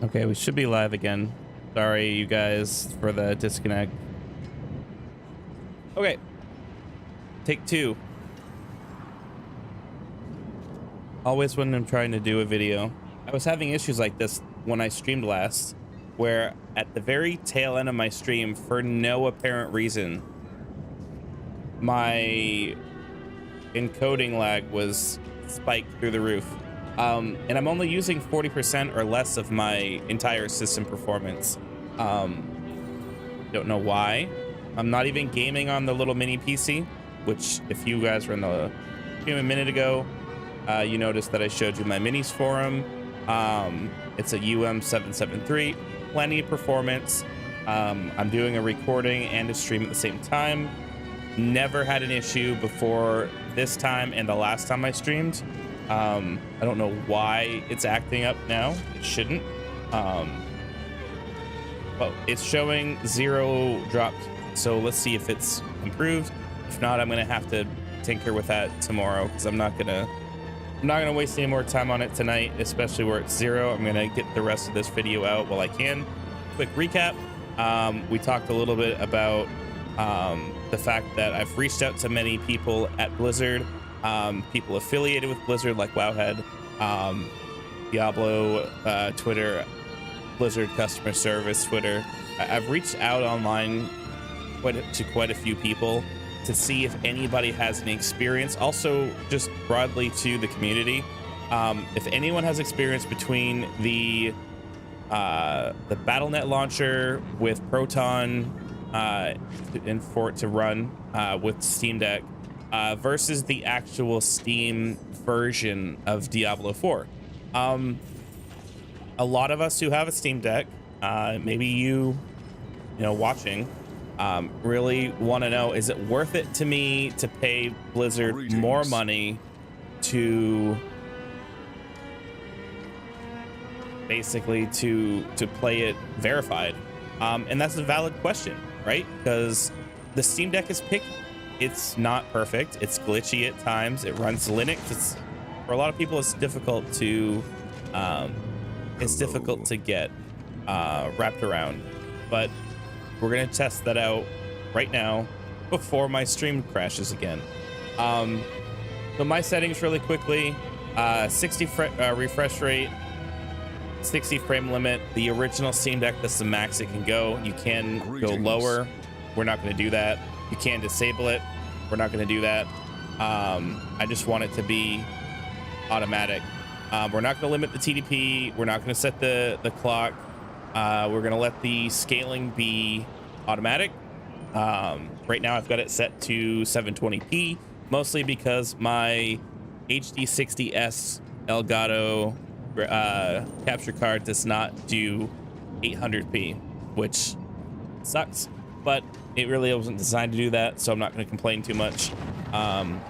Okay, we should be live again. Sorry, you guys, for the disconnect. Okay. Take two. Always when I'm trying to do a video. I was having issues like this when I streamed last, where at the very tail end of my stream, for no apparent reason, my encoding lag was spiked through the roof. And I'm only using 40% or less of my entire system performance. Don't know why. I'm not even gaming on the little mini PC, which if you guys were in the stream a minute ago, you noticed that I showed you my minis forum. It's a UM773, plenty of performance. I'm doing a recording and a stream at the same time. Never had an issue before this time and the last time I streamed. I don't know why it's acting up now. It shouldn't. But it's showing 0 drops. So let's see if it's improved. If not, I'm gonna have to tinker with that tomorrow because I'm not gonna waste any more time on it tonight, especially where it's 0. I'm gonna get the rest of this video out while I can. Quick recap. We talked a little bit about the fact that I've reached out to many people at Blizzard. People affiliated with Blizzard like Wowhead, Diablo, Twitter, Blizzard customer service, Twitter. I've reached out online to quite a few people to see if anybody has any experience. Also, just broadly to the community, if anyone has experience between the BattleNet launcher with Proton and for it to run with Steam Deck. Versus the actual Steam version of Diablo 4. A lot of us who have a Steam Deck, maybe you know, watching, really want to know, is it worth it to me to pay Blizzard more money to basically to play it verified? And that's a valid question, right? Because the Steam Deck is picky. It's not perfect. It's glitchy at times. It runs Linux. For a lot of people, it's difficult to get wrapped around. But we're gonna test that out right now before my stream crashes again. So my settings really quickly: 60 refresh rate, 60 frame limit. The original Steam Deck, that's the max it can go. You can go lower. We're not going to do that. You can disable it. We're not going to do that. I just want it to be automatic. We're not going to limit the TDP. We're not going to set the clock. We're going to let the scaling be automatic. Right now I've got it set to 720p, mostly because my HD60S Elgato capture card does not do 800p, which sucks. But it really wasn't designed to do that, so I'm not going to complain too much. I'm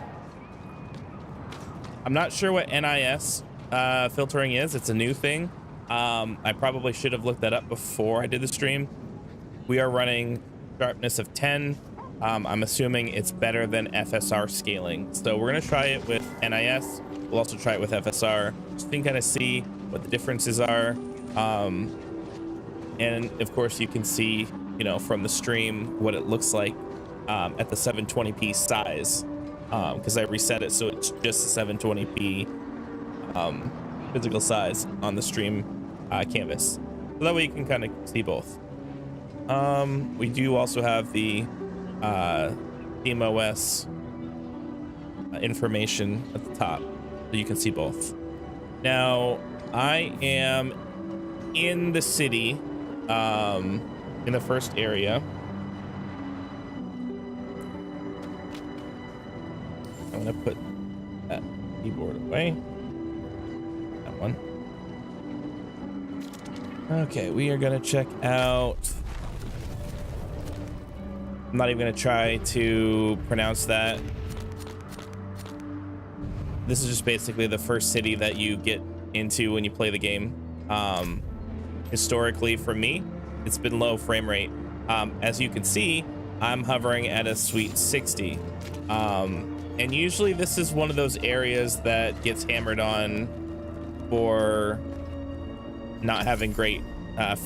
not sure what NIS filtering is. It's a new thing. I probably should have looked that up before I did the stream. We are running sharpness of 10. I'm assuming it's better than FSR scaling. So we're going to try it with NIS. We'll also try it with FSR, just to kind of see what the differences are. And of course, you can see, you know, from the stream what it looks like at the 720p size, because I reset it so it's just a 720p physical size on the stream canvas, so that way you can kind of see both. We do also have the ThemeOS information at the top, so you can see both. Now I am in the city, in the first area. I'm gonna put that keyboard away. That one. Okay, we are gonna check out. I'm not even gonna try to pronounce that. This is just basically the first city that you get into when you play the game. Historically, for me, it's been low frame rate. As you can see, I'm hovering at a sweet 60. And usually this is one of those areas that gets hammered on for not having great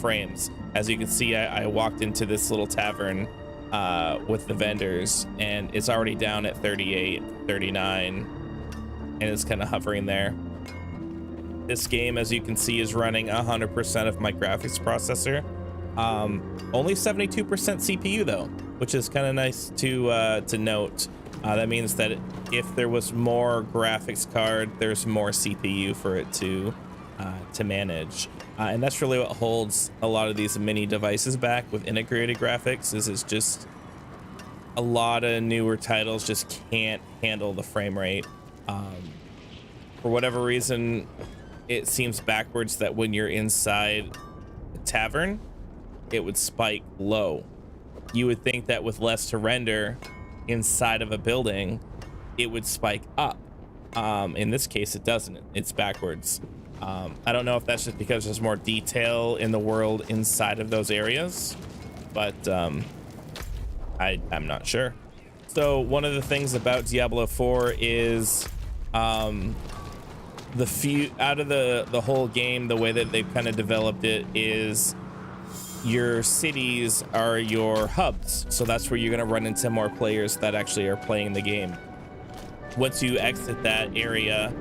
frames. As you can see, I walked into this little tavern with the vendors, and it's already down at 38, 39, and it's kind of hovering there. This game, as you can see, is running 100% of my graphics processor. Only 72% CPU though, which is kind of nice to note. That means that if there was more graphics card, there's more CPU for it to manage. And that's really what holds a lot of these mini devices back with integrated graphics. Is just a lot of newer titles just can't handle the frame rate. For whatever reason, it seems backwards that when you're inside a tavern, it would spike low. You would think that with less to render inside of a building, it would spike up. In this case, it doesn't. It's backwards. I don't know if that's just because there's more detail in the world inside of those areas, but I'm not sure. So one of the things about Diablo 4 is the few out of the whole game, the way that they've kind of developed it is your cities are your hubs. So that's where you're going to run into more players that actually are playing the game. Once you exit that area,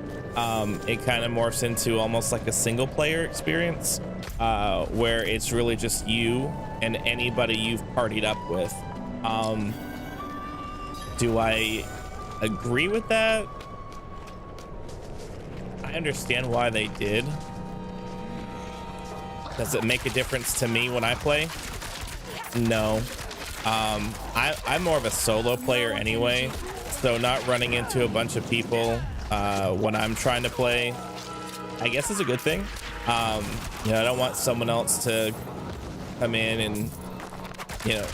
it kind of morphs into almost like a single player experience, where it's really just you and anybody you've partied up with. Do I agree with that? I understand why they did. Does it make a difference to me when I play? No. I'm more of a solo player anyway, so not running into a bunch of people when I'm trying to play, I guess is a good thing. You know, I don't want someone else to come in and, you know,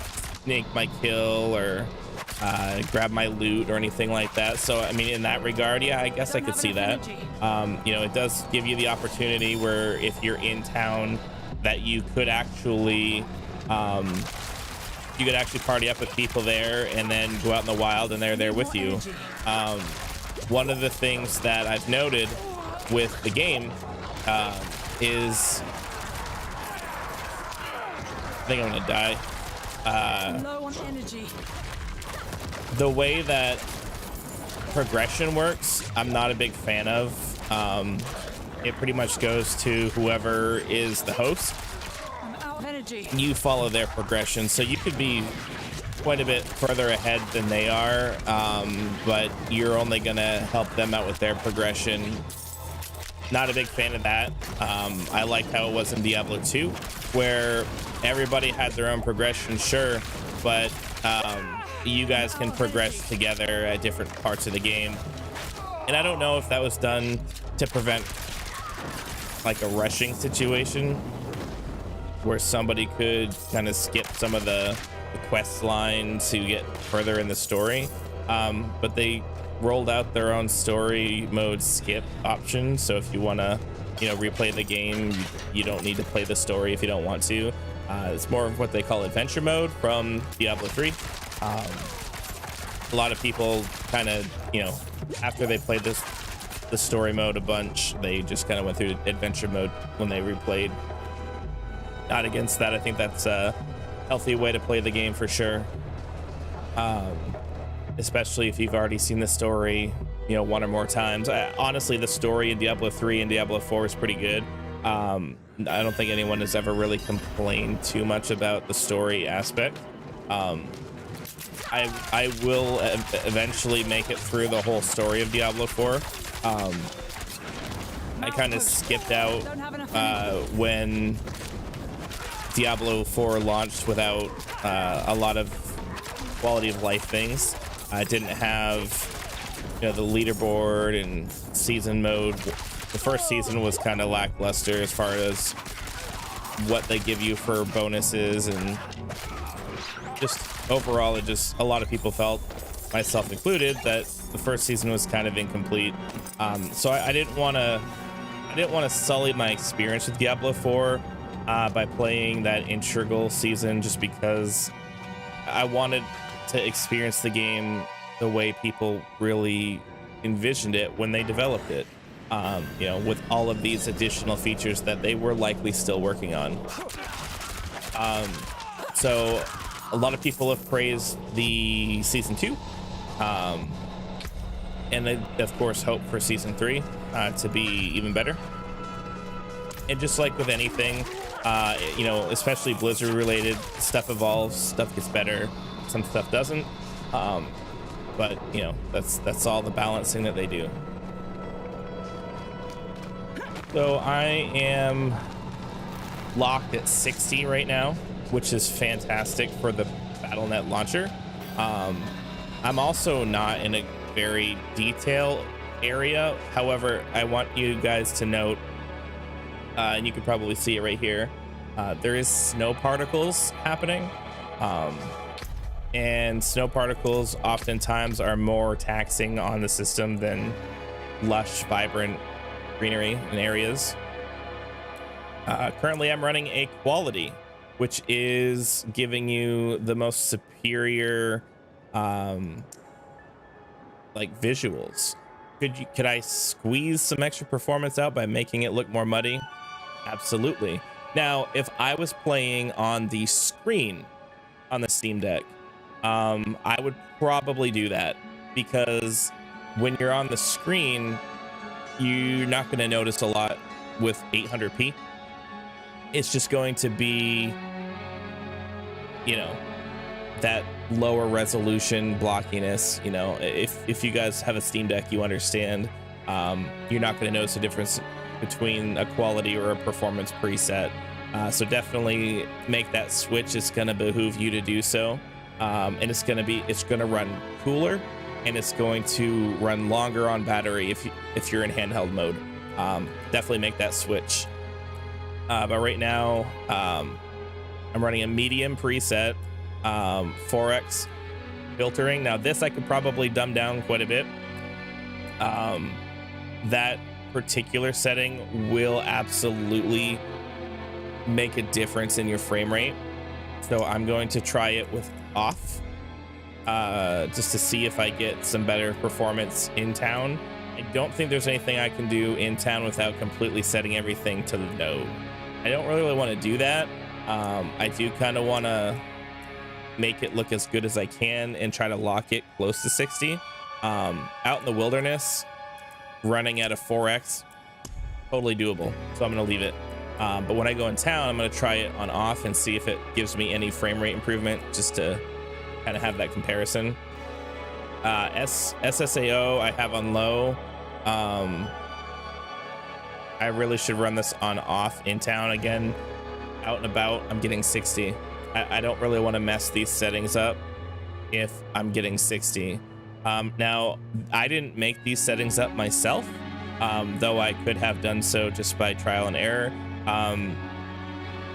sneak my kill or grab my loot or anything like that. So I mean, in that regard, yeah, I guess I could see that. You know, it does give you the opportunity where if you're in town, that you could actually party up with people there and then go out in the wild and they're there with you. One of the things that I've noted with the game is, I think I'm gonna die. Low on energy. The way that progression works, I'm not a big fan of. It pretty much goes to whoever is the host. I'm out of energy. You follow their progression, so you could be quite a bit further ahead than they are, but you're only gonna help them out with their progression. Not a big fan of that. I liked how it was in Diablo 2, where everybody had their own progression, sure, but you guys can progress together at different parts of the game. And I don't know if that was done to prevent like a rushing situation where somebody could kind of skip some of the quest line to get further in the story, but they rolled out their own story mode skip option. So if you want to, you know, replay the game, you don't need to play the story if you don't want to. It's more of what they call adventure mode from Diablo 3. A lot of people kind of, you know, after they played the story mode a bunch, they just kind of went through adventure mode when they replayed. Not against that. I think that's a healthy way to play the game for sure. Especially if you've already seen the story, you know, one or more times. Honestly, the story in Diablo 3 and Diablo 4 is pretty good. I don't think anyone has ever really complained too much about the story aspect. I will eventually make it through the whole story of Diablo 4. I kind of skipped out when Diablo 4 launched without a lot of quality of life things. I didn't have, you know, the leaderboard and season mode. The first season was kind of lackluster as far as what they give you for bonuses, and just overall, it just, a lot of people felt, myself included, that the first season was kind of incomplete. So I didn't want to sully my experience with Diablo 4 by playing that integral season, just because I wanted to experience the game the way people really envisioned it when they developed it. you know, with all of these additional features that they were likely still working on. So a lot of people have praised the season 2, and they of course hope for season 3 to be even better. And just like with anything, you know, especially Blizzard related, stuff evolves, stuff gets better, some stuff doesn't. But you know, that's all the balancing that they do. So I am locked at 60 right now, which is fantastic for the BattleNet launcher. I'm also not in a very detailed area. However, I want you guys to note, and you can probably see it right here, there is snow particles happening. And snow particles oftentimes are more taxing on the system than lush, vibrant greenery in areas. Currently, I'm running a quality, which is giving you the most superior like visuals. Could I squeeze some extra performance out by making it look more muddy? Absolutely. Now, if I was playing on the screen on the Steam Deck, I would probably do that, because when you're on the screen, you're not going to notice a lot with 800p. It's just going to be, you know, that lower resolution blockiness. You know, if you guys have a Steam Deck, you understand. You're not going to notice a difference between a quality or a performance preset. So definitely make that switch. It's going to behoove you to do so. And it's going to run cooler, and it's going to run longer on battery if you're in handheld mode. Definitely make that switch. But right now, I'm running a medium preset, 4x filtering. Now this I could probably dumb down quite a bit. That particular setting will absolutely make a difference in your frame rate. So I'm going to try it with off, just to see if I get some better performance in town. I don't think there's anything I can do in town without completely setting everything to no. I don't really want to do that. I do kind of want to make it look as good as I can and try to lock it close to 60. Out in the wilderness, running at a 4x, totally doable. So I'm going to leave it. But when I go in town, I'm going to try it on off and see if it gives me any frame rate improvement, just to kind of have that comparison. SSAO I have on low. I really should run this on off in town. Again, out and about, I'm getting 60. I don't really want to mess these settings up if I'm getting 60. Now, I didn't make these settings up myself, though I could have done so just by trial and error.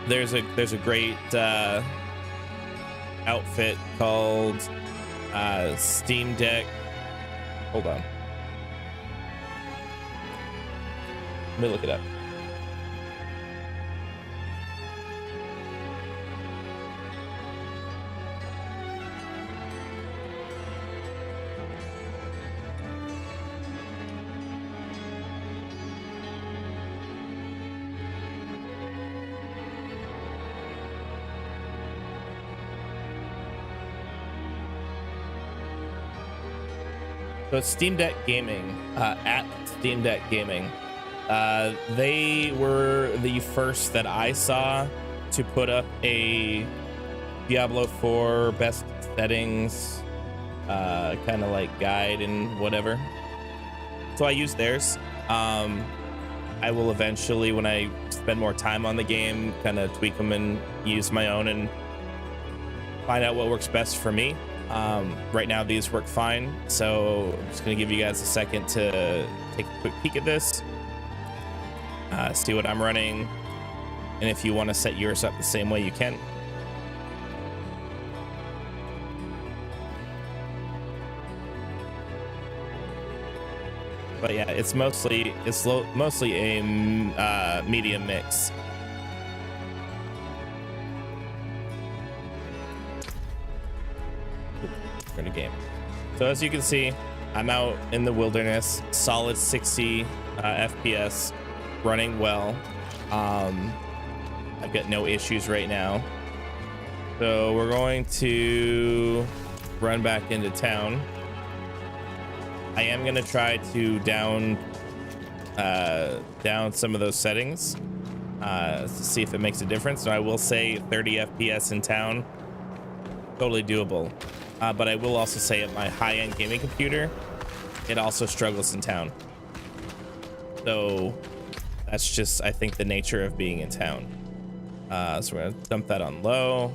There's a great outfit called Steam Deck. Hold on, let me look it up. So it's Steam Deck Gaming, at Steam Deck Gaming. They were the first that I saw to put up a Diablo 4 best settings, kind of like guide and whatever. So I use theirs. I will eventually, when I spend more time on the game, kind of tweak them and use my own and find out what works best for me. Right now these work fine, so I'm just gonna give you guys a second to take a quick peek at this, see what I'm running, and if you want to set yours up the same way, you can. But yeah, it's mostly a medium mix. Game. So as you can see, I'm out in the wilderness, solid 60 FPS, running well. I've got no issues right now. So we're going to run back into town. I am going to try to down some of those settings to see if it makes a difference. So I will say 30 FPS in town, totally doable. But I will also say at my high-end gaming computer, it also struggles in town. So that's just, I think, the nature of being in town. So we're gonna dump that on low,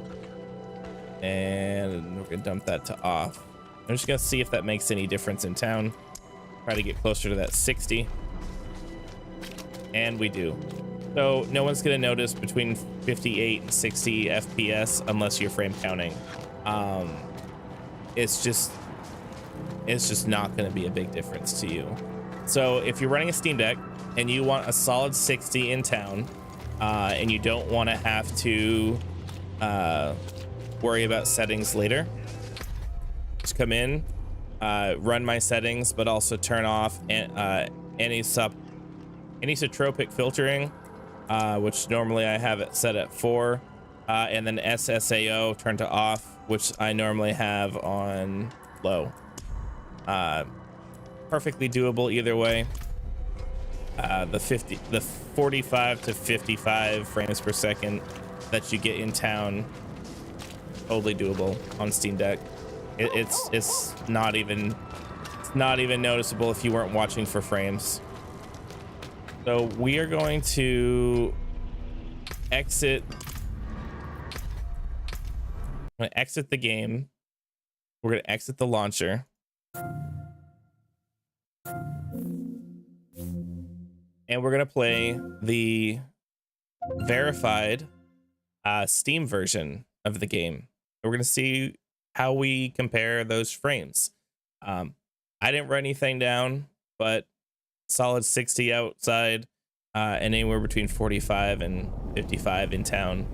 and we're gonna dump that to off. I'm just gonna see if that makes any difference in town. Try to get closer to that 60, and we do. So no one's gonna notice between 58 and 60 FPS unless you're frame counting. It's just not gonna be a big difference to you. So if you're running a Steam Deck and you want a solid 60 in town, and you don't want to have to worry about settings later, just come in, run my settings, but also turn off anisotropic filtering, which normally I have it set at 4, and then SSAO turn to off, which I normally have on low. Perfectly doable either way. The 45 to 55 frames per second that you get in town, totally doable on Steam Deck. It's not even noticeable if you weren't watching for frames. So we are going to exit. I'm going to exit the game. We're going to exit the launcher. And we're gonna play the verified Steam version of the game. We're gonna see how we compare those frames. I didn't write anything down, but solid 60 outside, and anywhere between 45 and 55 in town.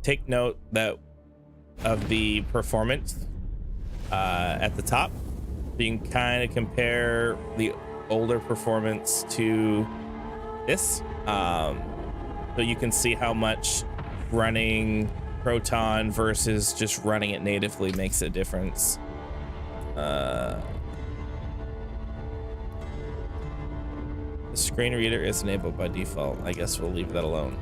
Take note that of the performance at the top. So you can kind of compare the older performance to this, so you can see how much running Proton versus just running it natively makes a difference. The screen reader is enabled by default. I guess we'll leave that alone.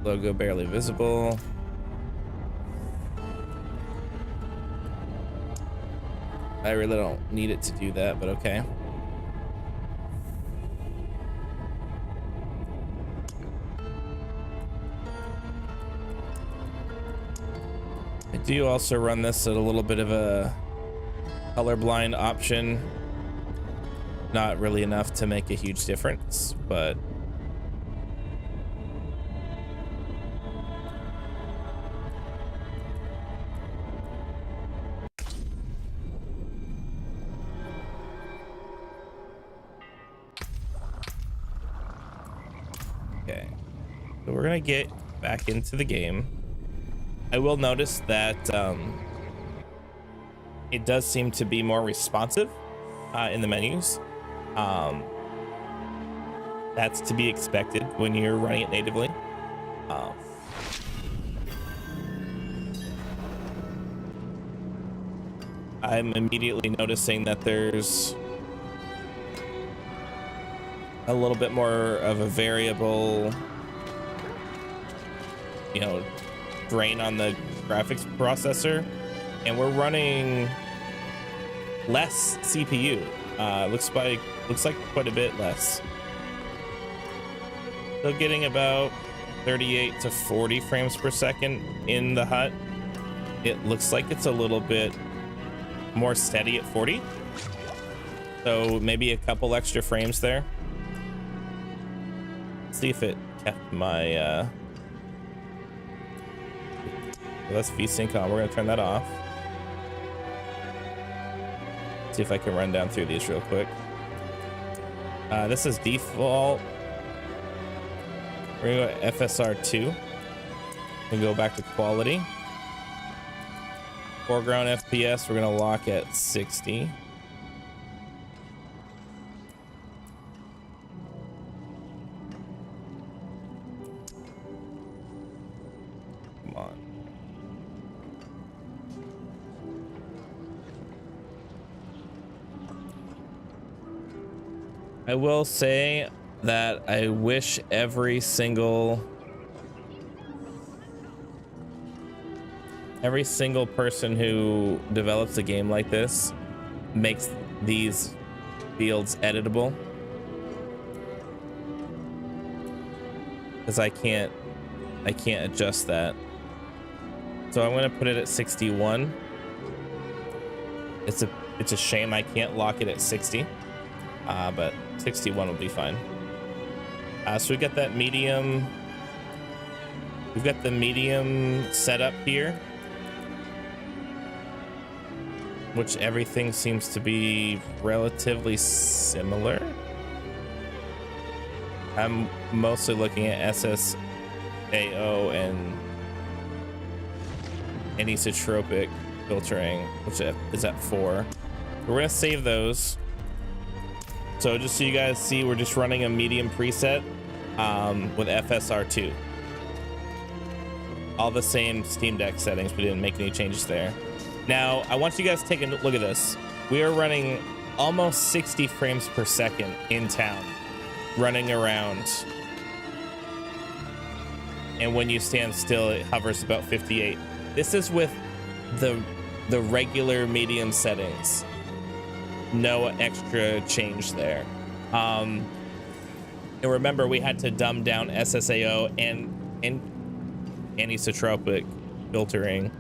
Logo barely visible. I really don't need it to do that, but okay. I do also run this at a little bit of a colorblind option. Not really enough to make a huge difference, but so we're gonna get back into the game. I will notice that it does seem to be more responsive in the menus. That's to be expected when you're running it natively. I'm immediately noticing that there's a little bit more of a variable, drain on the graphics processor, and we're running less CPU. Looks like quite a bit less. So getting about 38 to 40 frames per second in the HUD. It looks like it's a little bit more steady at 40. So maybe a couple extra frames there. Let's see if it kept my that's VSync on. We're gonna turn that off. See if I can run down through these real quick. This is default. We're gonna go to FSR2 and go back to quality. Foreground FPS, we're gonna lock at 60. Come on. I will say that I wish every single person who develops a game like this makes these fields editable, because I can't adjust that. So I'm gonna put it at 61. It's a shame I can't lock it at 60, but 61 will be fine. So we got that medium. We've got the medium setup here, which everything seems to be relatively similar. I'm mostly looking at SSAO and anisotropic filtering, which is at 4. We're gonna save those. So just so you guys see, we're just running a medium preset with FSR2. All the same Steam Deck settings. We didn't make any changes there. Now, I want you guys to take a look at this. We are running almost 60 frames per second in town, running around. And when you stand still, it hovers about 58. This is with the regular medium settings. No extra change there. And remember, we had to dumb down SSAO and anisotropic filtering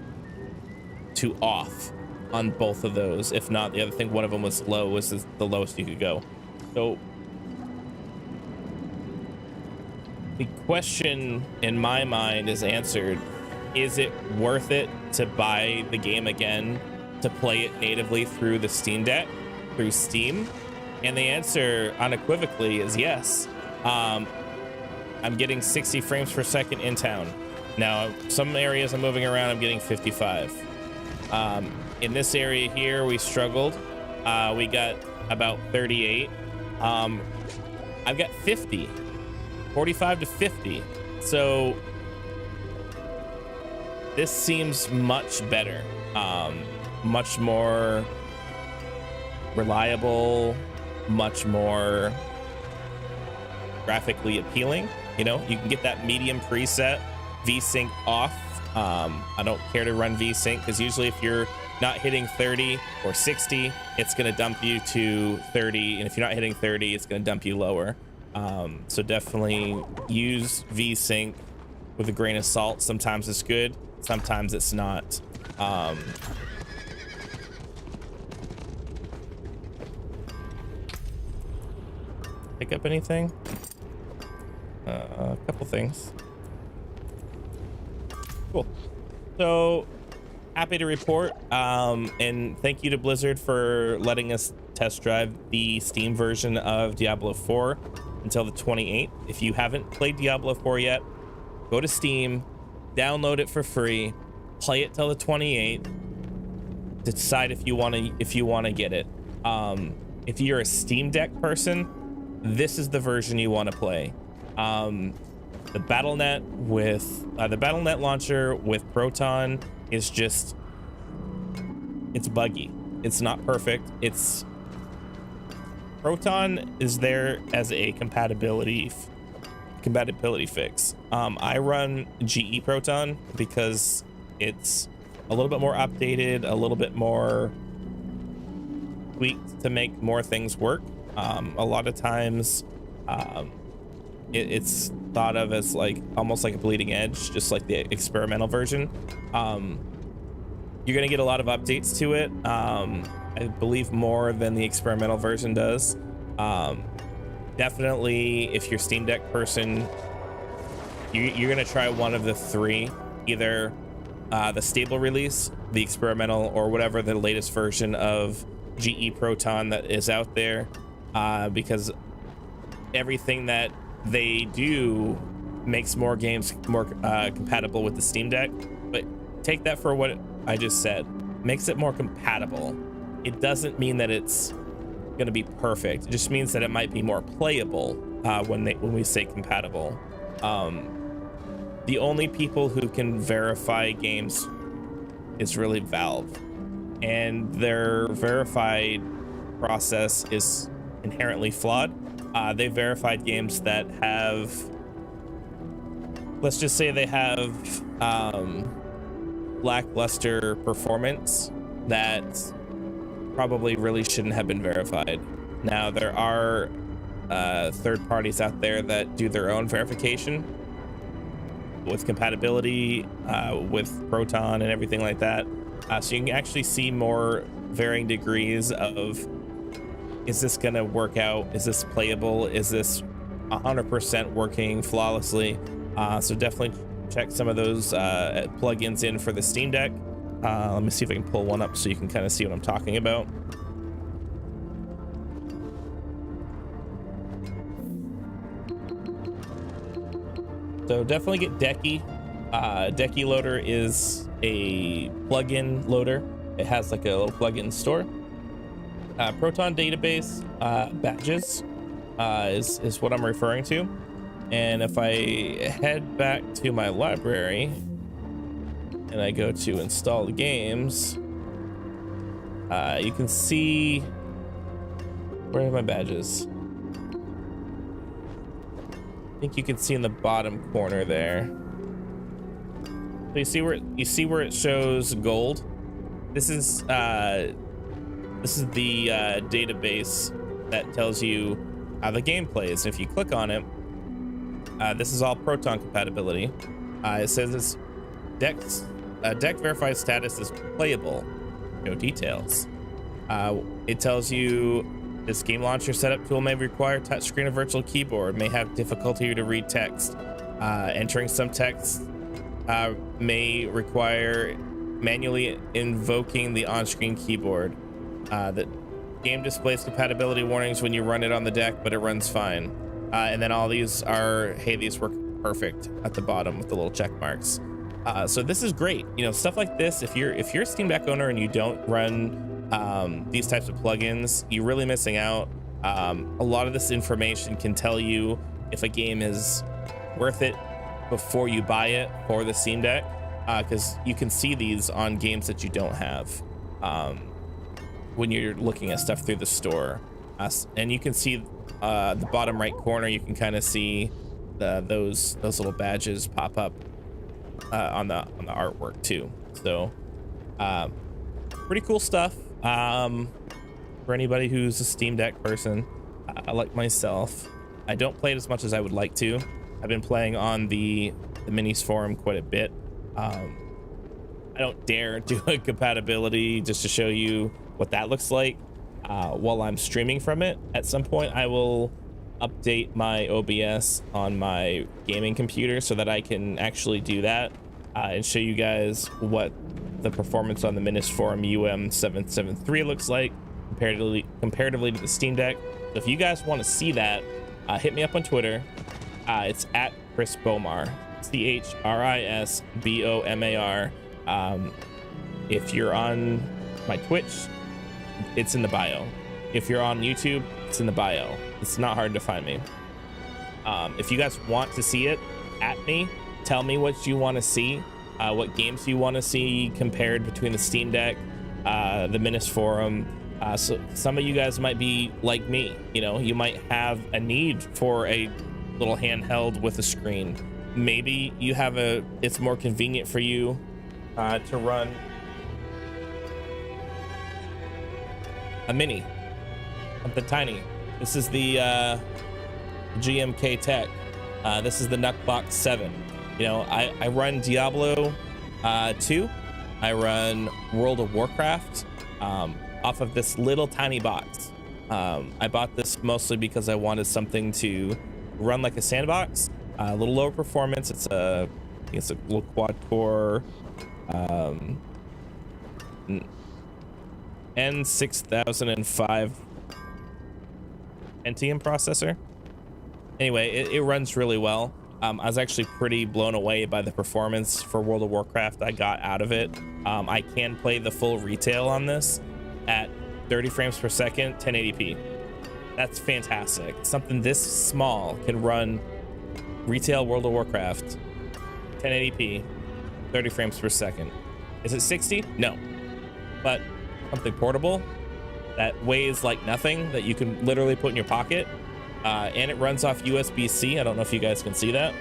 to off on both of those. If not, the other thing, one of them was low, was the lowest you could go. So the question in my mind is answered. Is it worth it to buy the game again to play it natively through the Steam Deck, through Steam? And the answer unequivocally is yes. I'm getting 60 frames per second in town. Now, some areas I'm moving around, I'm getting 55. In this area here, we struggled. We got about 38. I've got 50, 45 to 50. So this seems much better, much more reliable, much more graphically appealing. You know, you can get that medium preset, VSync off. I don't care to run VSync, because usually if you're not hitting 30 or 60, it's going to dump you to 30, and if you're not hitting 30, it's going to dump you lower. So definitely use VSync with a grain of salt. Sometimes it's good, sometimes it's not. Pick up anything? A couple things. Cool. So happy to report, and thank you to Blizzard for letting us test drive the Steam version of Diablo 4 until the 28th. If you haven't played Diablo 4 yet, go to Steam, download it for free, play it till the 28th, decide if you want to get it. If you're a Steam Deck person, this is the version you want to play. The BattleNet with the BattleNet launcher with Proton is just, it's buggy. It's not perfect. Proton is there as a compatibility fix. I run GE Proton because it's a little bit more updated, a little bit more tweaked to make more things work. A lot of times it's thought of as like almost like a bleeding edge, just like the experimental version. You're gonna get a lot of updates to it, I believe more than the experimental version does. Definitely, if you're Steam Deck person, you're gonna try one of the three, either the stable release, the experimental, or whatever the latest version of GE Proton that is out there, because everything that they do makes more games more compatible with the Steam Deck. But take that for what I just said. makes it more compatible. It doesn't mean that it's going to be perfect. It just means that it might be more playable when we say compatible. The only people who can verify games is really Valve, and their verified process is inherently flawed. They verified games that have, let's just say they have lackluster performance that probably really shouldn't have been verified. Now, there are third parties out there that do their own verification with compatibility with Proton and everything like that. So you can actually see more varying degrees of, is this gonna work out? Is this playable? Is this 100% working flawlessly? So definitely check some of those plugins in for the Steam Deck. Let me see if I can pull one up so you can kind of see what I'm talking about. So definitely get Decky. Decky Loader is a plugin loader. It has like a little plugin store. Proton database badges is what I'm referring to. And if I head back to my library and I go to install the games, you can see, where are my badges? I think you can see in the bottom corner there. So you see where it shows gold. This is the database that tells you how the game plays. And if you click on it, this is all Proton compatibility. It says this deck verified status is playable. No details. It tells you this game launcher setup tool may require touchscreen or virtual keyboard, may have difficulty to read text. Entering some text may require manually invoking the on-screen keyboard. The game displays compatibility warnings when you run it on the deck, but it runs fine. And then all these are, hey, these work perfect at the bottom with the little check marks. So this is great. You know, stuff like this, if you're a Steam Deck owner and you don't run these types of plugins, you're really missing out. A lot of this information can tell you if a game is worth it before you buy it for the Steam Deck, because you can see these on games that you don't have when you're looking at stuff through the store. And you can see the bottom right corner, you can kind of see those little badges pop up on the artwork too. So pretty cool stuff for anybody who's a Steam Deck person. Like myself, I don't play it as much as I would like to. I've been playing on the minis forum quite a bit. I don't dare do a compatibility just to show you what that looks like while I'm streaming from it. At some point I will update my OBS on my gaming computer so that I can actually do that and show you guys what the performance on the Minis Forum UM773 looks like comparatively to the Steam Deck. So if you guys want to see that, hit me up on Twitter. It's at ChrisBomar, ChrisBomar. If you're on my Twitch, it's in the bio. If you're on YouTube, it's in the bio. It's not hard to find me. If you guys want to see it, at me, tell me what you want to see, what games you want to see compared between the Steam Deck, the Minis Forum. So some of you guys might be like me, you know, you might have a need for a little handheld with a screen. Maybe you have it's more convenient for you to run a mini, something tiny. This is the GMK Tech. This is the Nuckbox 7. You know, I run Diablo 2. I run World of Warcraft off of this little tiny box. I bought this mostly because I wanted something to run like a sandbox, a little lower performance. It's a little quad core N6005 Pentium processor. Anyway, it runs really well. I was actually pretty blown away by the performance for World of Warcraft I got out of it. I can play the full retail on this at 30 frames per second, 1080p. That's fantastic. Something this small can run retail World of Warcraft, 1080p, 30 frames per second. Is it 60? No. But something portable that weighs like nothing, that you can literally put in your pocket, and it runs off USB-C. I don't know if you guys can see that.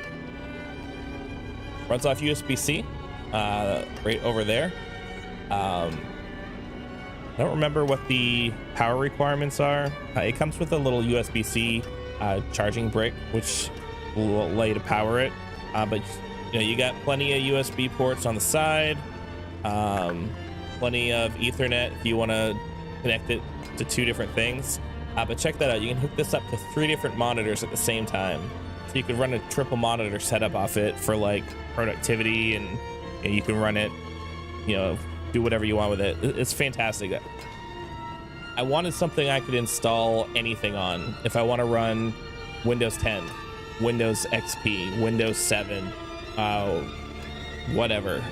Runs off USB-C, right over there. I don't remember what the power requirements are. It comes with a little USB-C charging brick, which will allow you to power it. But you know, you got plenty of USB ports on the side, plenty of Ethernet if you want to connect it to 2 different things. But check that out. You can hook this up to 3 different monitors at the same time. So you can run a triple monitor setup off it for like productivity, and you know, you can run it, you know, do whatever you want with it. It's fantastic. I wanted something I could install anything on. If I want to run Windows 10, Windows XP, Windows 7, whatever.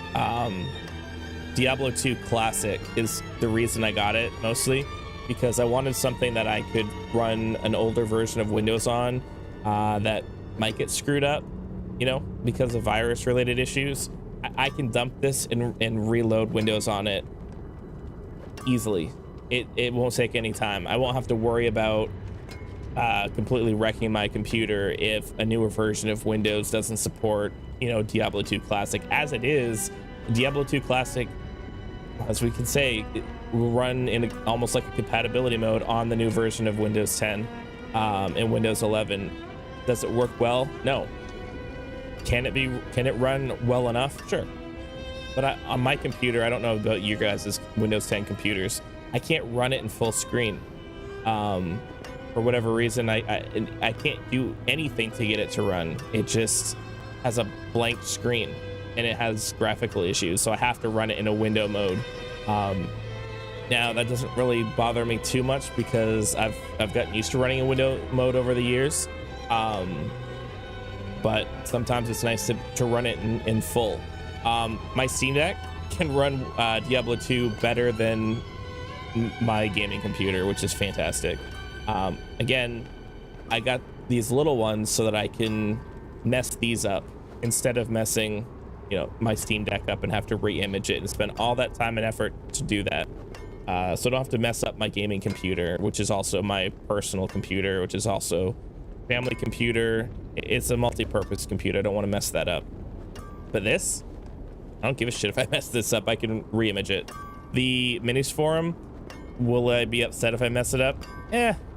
Diablo 2 Classic is the reason I got it, mostly because I wanted something that I could run an older version of Windows on that might get screwed up, you know, because of virus related issues. I can dump this and reload Windows on it easily. It won't take any time. I won't have to worry about completely wrecking my computer if a newer version of Windows doesn't support, you know, Diablo 2 Classic. As it is, Diablo 2 Classic, as we can say, it will run in almost like a compatibility mode on the new version of Windows 10 and Windows 11. Does it work well? No. Can it run well enough? Sure. But on my computer, I don't know about you guys' Windows 10 computers, I can't run it in full screen. For whatever reason, I can't do anything to get it to run. It just has a blank screen and it has graphical issues, so I have to run it in a window mode. Now that doesn't really bother me too much because I've gotten used to running in window mode over the years. But sometimes it's nice to run it in full. My Steam Deck can run Diablo 2 better than my gaming computer, which is fantastic. Again, I got these little ones so that I can mess these up instead of messing, you know, my Steam Deck up and have to re-image it and spend all that time and effort to do that. So I don't have to mess up my gaming computer, which is also my personal computer, which is also family computer. It's a multi-purpose computer. I don't want to mess that up. But this, I don't give a shit if I mess this up. I can re-image it. The minis forum, will I be upset if I mess it up?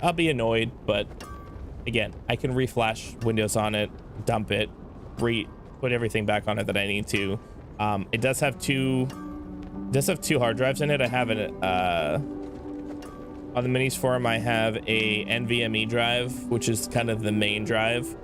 I'll be annoyed, but again, I can reflash Windows on it, dump it, put everything back on it that I need to. It does have two hard drives in it. I have it on the minis forum. I have a NVMe drive, which is kind of the main drive.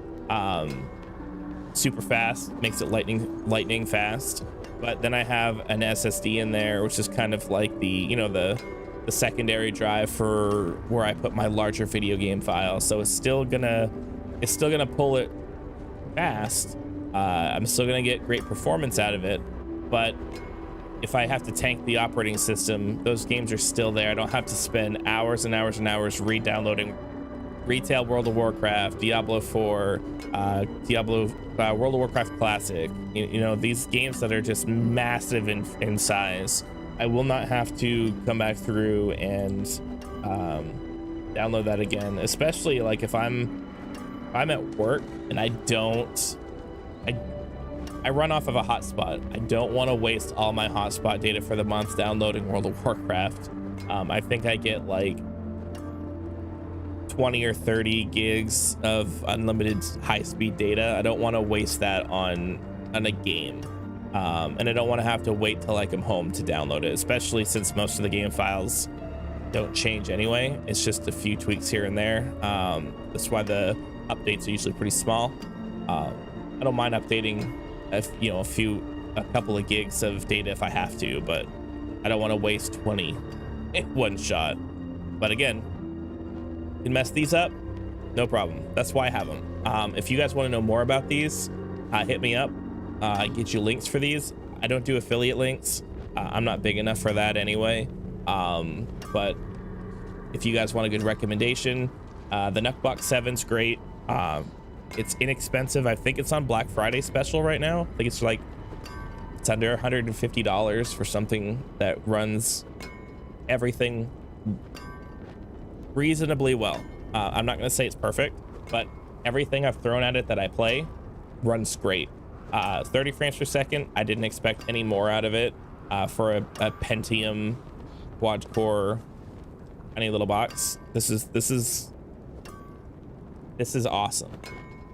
Super fast, makes it lightning fast. But then I have an SSD in there, which is kind of like the, you know, the secondary drive for where I put my larger video game files. So it's still gonna pull it fast. I'm still gonna get great performance out of it, but if I have to tank the operating system, those games are still there. I don't have to spend hours and hours and hours re-downloading retail World of Warcraft, Diablo 4, World of Warcraft Classic. You know, these games that are just massive in size. I will not have to come back through and download that again, especially like if I'm at work and I run off of a hotspot. I don't want to waste all my hotspot data for the month downloading World of Warcraft. I think I get like 20 or 30 gigs of unlimited high-speed data. I don't want to waste that on a game. And I don't want to have to wait till I come home to download it, especially since most of the game files don't change anyway. It's just a few tweaks here and there. That's why the updates are usually pretty small. I don't mind updating a couple of gigs of data if I have to, but I don't want to waste 20 in one shot. But again, you can mess these up, No problem. That's why I have them. If you guys want to know more about these, hit me up. Get you links for these. I don't do affiliate links. I'm not big enough for that anyway. But if you guys want a good recommendation, the Nuckbox 7's great. It's inexpensive. I think it's on Black Friday special right now. I think it's under $150 for something that runs everything reasonably well. I'm not going to say it's perfect, but everything I've thrown at it that I play runs great. 30 frames per second. I didn't expect any more out of it for a Pentium quad core tiny little box. This is awesome.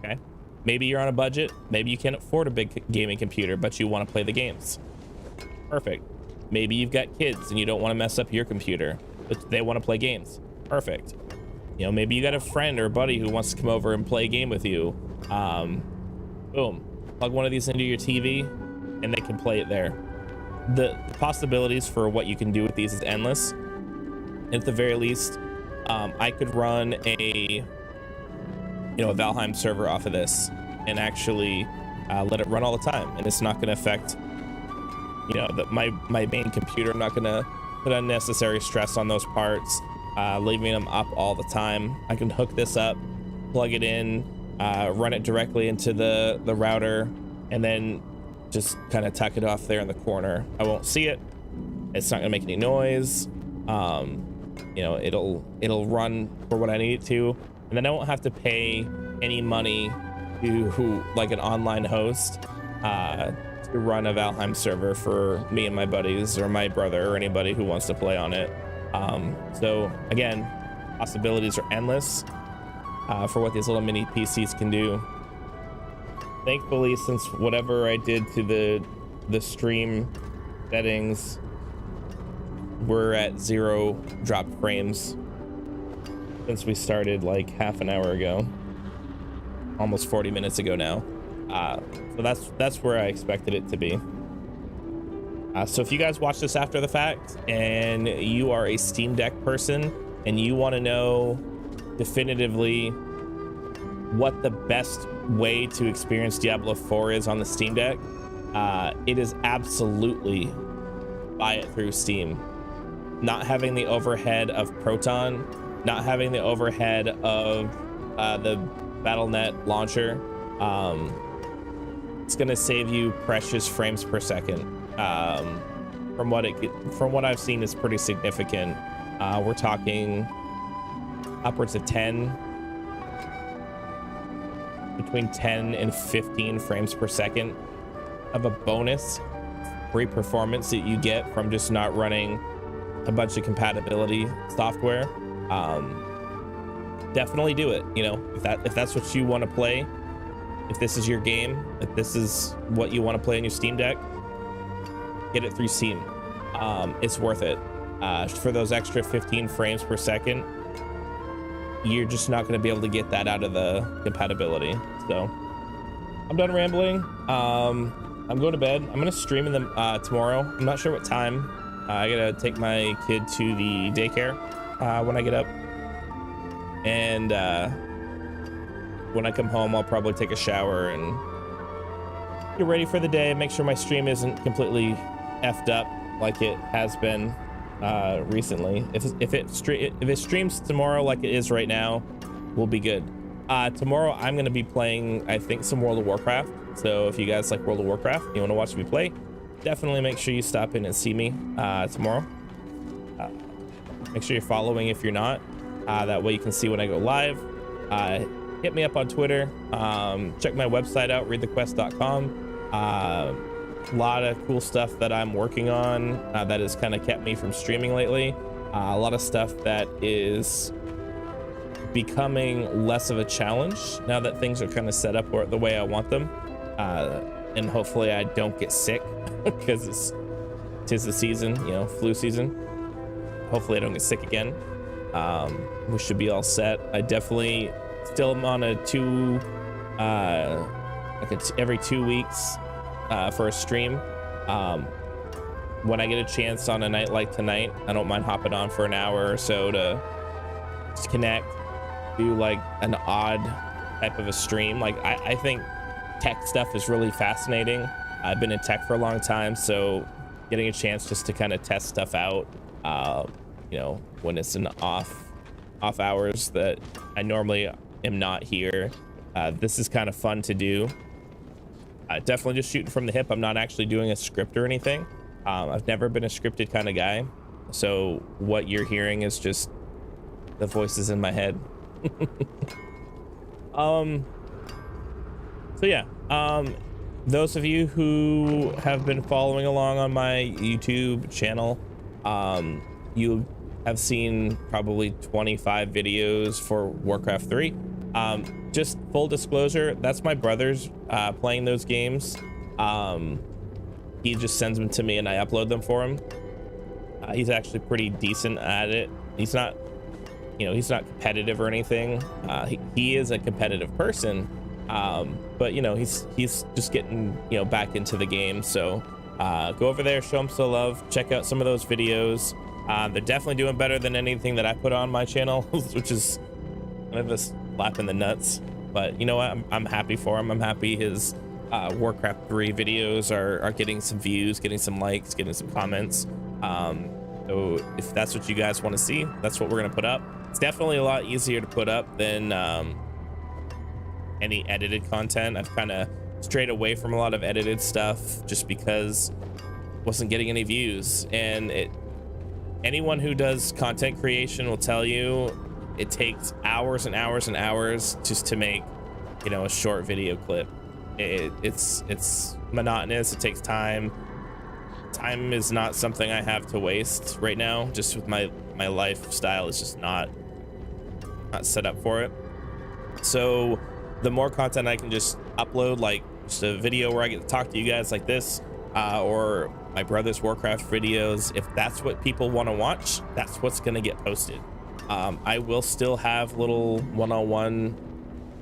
Okay, maybe you're on a budget, maybe you can't afford a big gaming computer, but you want to play the games. Perfect. Maybe you've got kids and you don't want to mess up your computer, but they want to play games. Perfect. You know, maybe you got a friend or a buddy who wants to come over and play a game with you. Boom, plug one of these into your TV and they can play it there. The possibilities for what you can do with these is endless. And at the very least, I could run a Valheim server off of this and actually let it run all the time, and it's not going to affect my main computer. I'm not going to put unnecessary stress on those parts, leaving them up all the time. I can hook this up, plug it in, run it directly into the router, and then just kind of tuck it off there in the corner. I won't see it. It's not going to make any noise. It'll run for what I need it to. And then I won't have to pay any money to like an online host to run a Valheim server for me and my buddies or my brother or anybody who wants to play on it. So again, possibilities are endless for what these little mini PCs can do. Thankfully, since whatever I did to the stream settings, we're at 0 dropped frames since we started like half an hour ago, almost 40 minutes ago now. So that's where I expected it to be. So if you guys watch this after the fact and you are a Steam Deck person and you want to know definitively what the best way to experience Diablo 4 is on the Steam Deck, it is absolutely buy it through Steam. Not having the overhead of Proton, not having the overhead of the Battle.net launcher, it's gonna save you precious frames per second. From what I've seen, is pretty significant. We're talking upwards of 10, between 10 and 15 frames per second of a bonus free performance that you get from just not running a bunch of compatibility software. Definitely do it. If that's what you want to play, if this is your game, if this is what you want to play in your Steam Deck, get it through Steam. It's worth it. For those extra 15 frames per second, you're just not going to be able to get that out of the compatibility. So I'm done rambling. I'm going to bed. I'm going to stream in them tomorrow. I'm not sure what time. I gotta take my kid to the daycare when I get up, and when I come home I'll probably take a shower and get ready for the day, make sure my stream isn't completely effed up like it has been recently. If it streams tomorrow like it is right now, we'll be good. Tomorrow I'm gonna be playing, I think, some World of Warcraft. So if you guys like World of Warcraft, you want to watch me play, definitely make sure you stop in and see me tomorrow. Make sure you're following if you're not. That way you can see when I go live. Hit me up on Twitter. Check my website out, readthequest.com. A lot of cool stuff that I'm working on that has kind of kept me from streaming lately. A lot of stuff that is becoming less of a challenge now that things are kind of set up the way I want them. And hopefully I don't get sick because tis the season, flu season. Hopefully I don't get sick again. We should be all set. I definitely still am on a every 2 weeks for a stream. When I get a chance on a night like tonight, I don't mind hopping on for an hour or so to just connect, do like an odd type of a stream. Like I think tech stuff is really fascinating. I've been in tech for a long time, so getting a chance just to kind of test stuff out, you know, when it's an off hours that I normally am not here, this is kind of fun to do. Definitely just shooting from the hip. I'm not actually doing a script or anything. I've never been a scripted kind of guy, so what you're hearing is just the voices in my head. So yeah, those of you who have been following along on my YouTube channel, you have seen probably 25 videos for Warcraft 3. Just full disclosure, that's my brother's playing those games. He just sends them to me and I upload them for him. He's actually pretty decent at it. He's not, you know, he's not competitive or anything. He is a competitive person, but you know, he's just getting, you know, back into the game. So go over there, show him some love, check out some of those videos. They're definitely doing better than anything that I put on my channel, which is kind of a slap in the nuts. But you know what, I'm happy for him. I'm happy his Warcraft 3 videos are getting some views, getting some likes, getting some comments. So if that's what you guys want to see, that's what we're gonna put up. It's definitely a lot easier to put up than any edited content. I've kind of strayed away from a lot of edited stuff just because I wasn't getting any views. And anyone who does content creation will tell you it takes hours and hours and hours just to make, you know, a short video clip. It's monotonous. It takes time. Time is not something I have to waste right now. Just with my lifestyle is just not set up for it. So the more content I can just upload, like just a video where I get to talk to you guys like this, or my brother's Warcraft videos, if that's what people want to watch, that's what's going to get posted. I will still have little one-on-one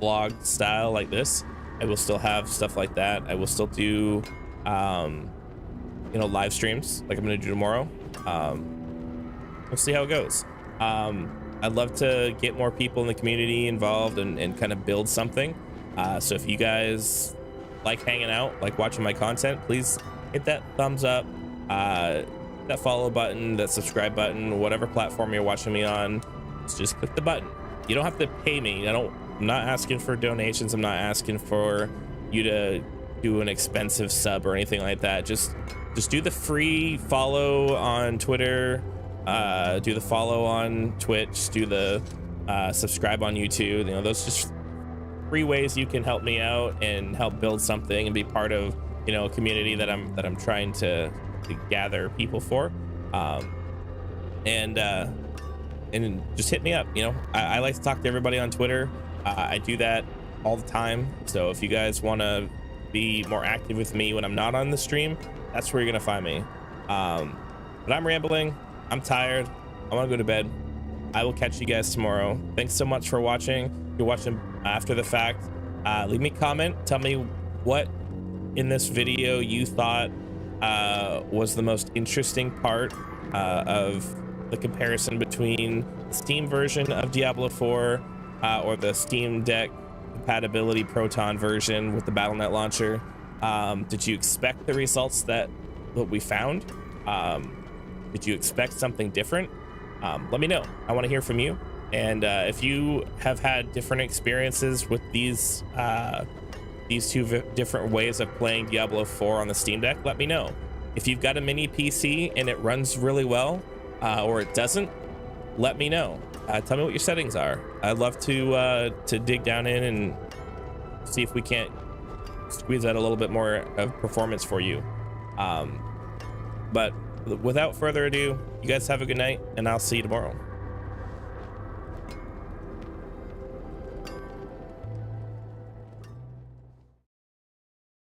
vlog style like this. I will still have stuff like that. I will still do you know, live streams like I'm gonna do tomorrow. We'll see how it goes. I'd love to get more people in the community involved and kind of build something. So if you guys like hanging out, like watching my content, please hit that thumbs up, that follow button, that subscribe button, whatever platform you're watching me on. Just click the button. You don't have to pay me. I'm not asking for donations. I'm not asking for you to do an expensive sub or anything like that. Just do the free follow on Twitter, do the follow on Twitch, do the subscribe on YouTube. You know, those just free ways you can help me out and help build something and be part of, you know, a community that I'm trying to gather people for. And just hit me up. You know, I like to talk to everybody on Twitter. I do that all the time. So if you guys want to be more active with me when I'm not on the stream, that's where you're gonna find me. But I'm rambling. I'm tired. I want to go to bed. I will catch you guys tomorrow. Thanks so much for watching. If you're watching after the fact, leave me a comment. Tell me what in this video you thought was the most interesting part of the comparison between the Steam version of Diablo 4 or the Steam Deck compatibility Proton version with the Battle.net launcher. Did you expect the results that we found? Did you expect something different? Let me know. I want to hear from you. And if you have had different experiences with these two different ways of playing Diablo 4 on the Steam Deck, let me know. If you've got a mini PC and it runs really well, or it doesn't, let me know. Tell me what your settings are. I'd love to dig down in and see if we can't squeeze out a little bit more of performance for you. But without further ado, you guys have a good night, and I'll see you tomorrow.